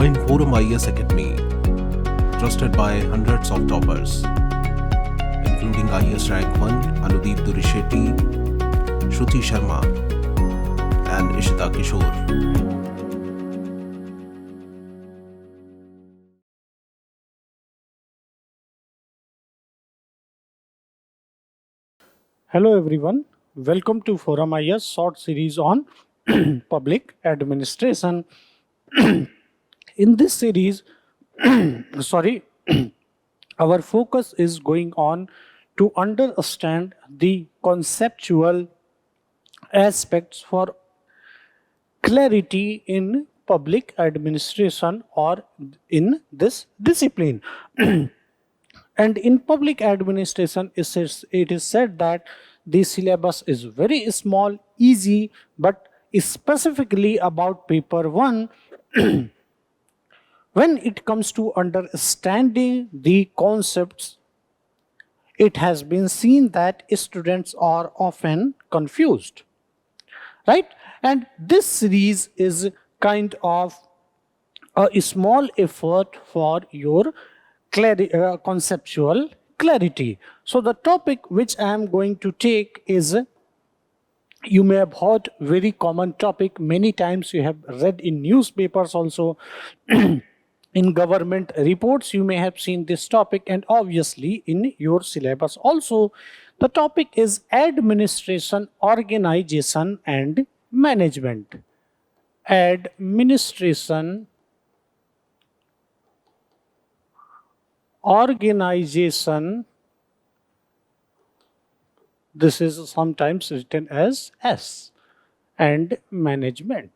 Join ForumIAS Academy, trusted by hundreds of toppers, including IAS Rank 1 Anudeep Durishetty, Shruti Sharma, and Ishita Kishore. Hello everyone, welcome to ForumIAS short series on public administration. In this series, our focus is going on to understand the conceptual aspects for clarity in public administration or in this discipline. And in public administration, it is said that the syllabus is very small, easy, but specifically about paper 1, when it comes to understanding the concepts, it has been seen that students are often confused, right? And this series is kind of a small effort for your conceptual clarity. So the topic which I am going to take is, you may have heard, very common topic. Many times you have read in newspapers also. In government reports you may have seen this topic, and obviously in your syllabus also. The topic is administration, organization and management. Administration, organization, this is sometimes written as S, and management.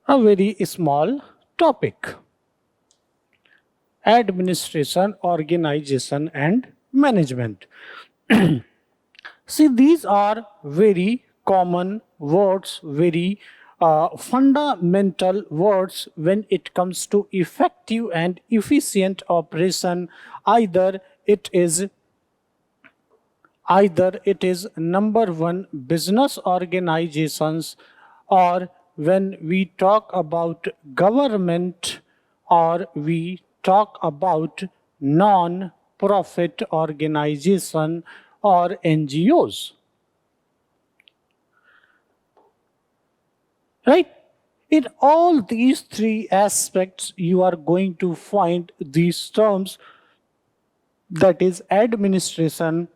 A very small topic. Administration, organization and management. See, these are very common words, very fundamental words when it comes to effective and efficient operation. Either it is number one, business organizations, or when we talk about government, or we talk about non-profit organization or NGOs. Right? In all these three aspects, you are going to find these terms, that is administration,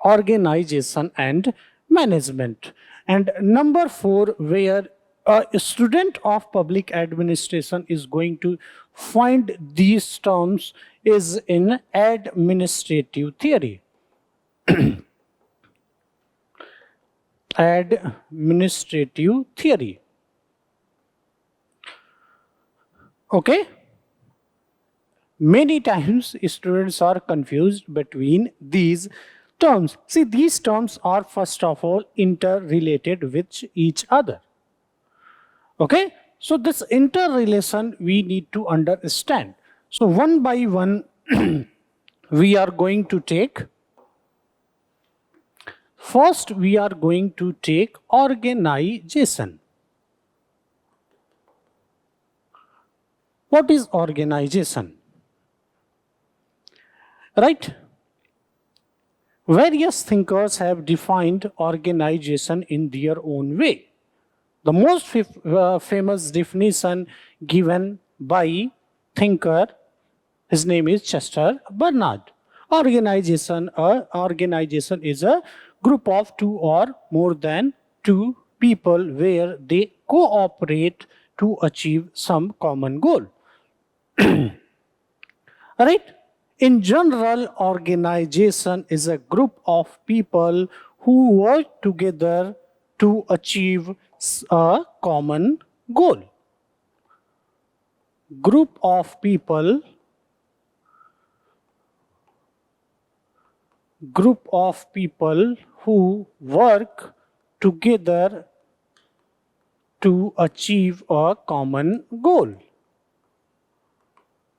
organization and management. And number 4, where a student of public administration is going to find these terms, is in administrative theory. Administrative theory. Okay? Many times students are confused between these terms. See, these terms are first of all interrelated with each other. Okay? So this interrelation we need to understand. So one by one we are going to take. First, we are going to take organization. What is organization? Right? Various thinkers have defined organization in their own way. The most famous definition given by thinker, his name is Chester Bernard. Organization is a group of 2 or more than 2 people where they cooperate to achieve some common goal. Right? In general, organization is a group of people who work together to achieve a common goal. Group of people who work together to achieve a common goal.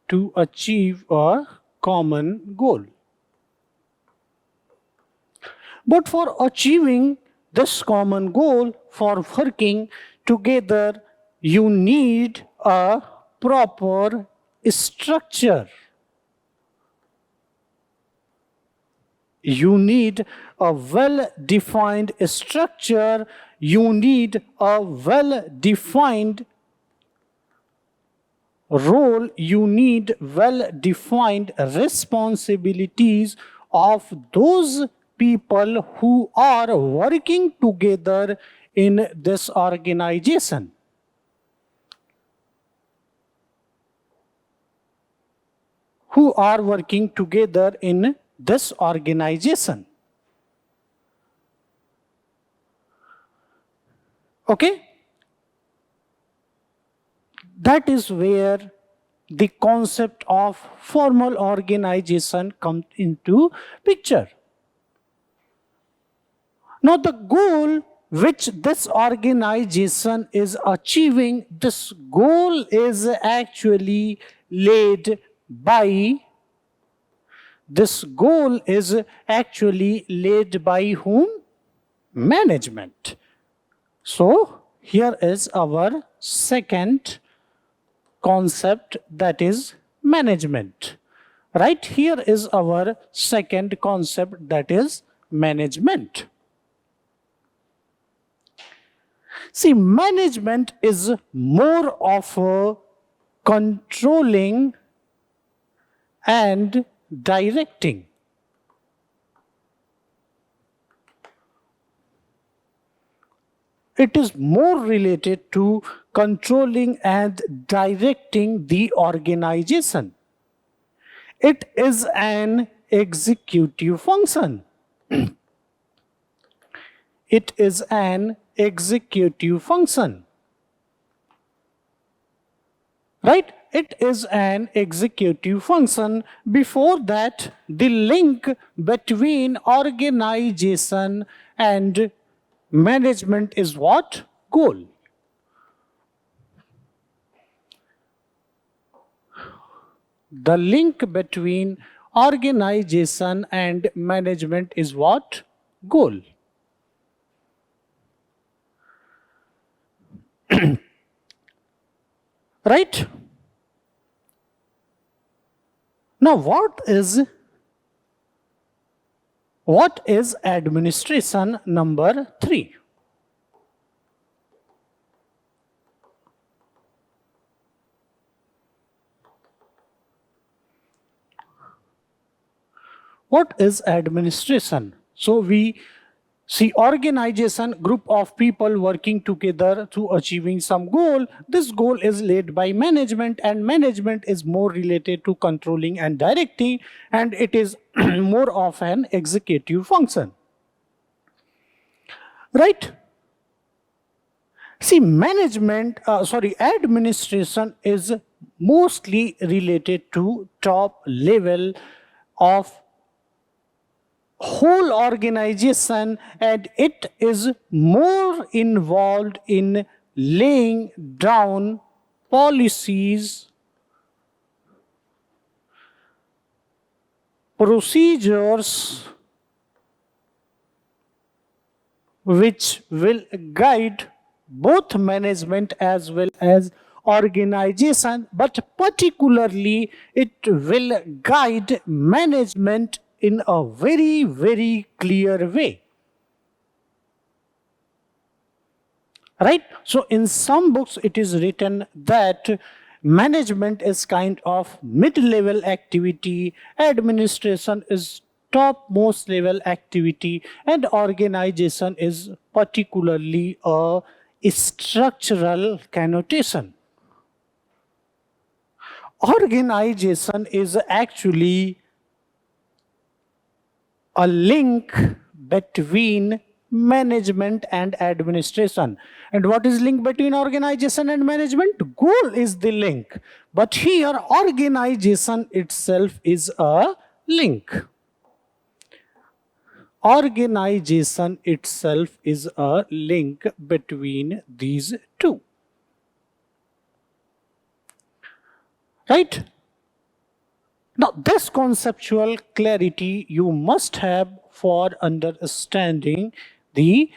To achieve a common goal. But for achieving this common goal, for working together, you need a proper structure. You need a well-defined structure. You need a well-defined role. You need well-defined responsibilities of those people who are working together in this organization. Who are working together in this organization. Okay? That is where the concept of formal organization comes into picture. Now the goal which this organization is achieving, this goal is actually laid by whom? Management. So here is our second concept, that is management. Right here is our second concept, that is management. See, management is more of a controlling and directing. It is more related to controlling and directing the organization. It is an executive function. It is an executive function. Right? It is an executive function. Before that, the link between organization and management is what? Goal. The link between organization and management is what? Goal. Right? Now what is administration number 3? What is administration? So we see organization, group of people working together to achieving some goal. This goal is led by management, and management is more related to controlling and directing, and it is more of an executive function. Right? See, administration is mostly related to top level of whole organization, and it is more involved in laying down policies, procedures which will guide both management as well as organization, but particularly it will guide management in a very, very clear way. Right? So in some books it is written that management is kind of mid-level activity, administration is topmost level activity, and organization is particularly a structural connotation. Organization is actually a link between management and administration. And what is link between organization and management? Goal is the link. But here organization itself is a link. Organization itself is a link between these two. Right? Now, this conceptual clarity you must have for understanding the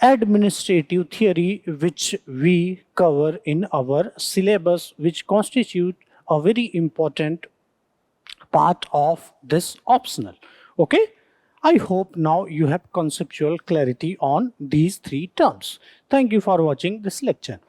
administrative theory which we cover in our syllabus, which constitute a very important part of this optional. Okay, I hope now you have conceptual clarity on these three terms. Thank you for watching this lecture.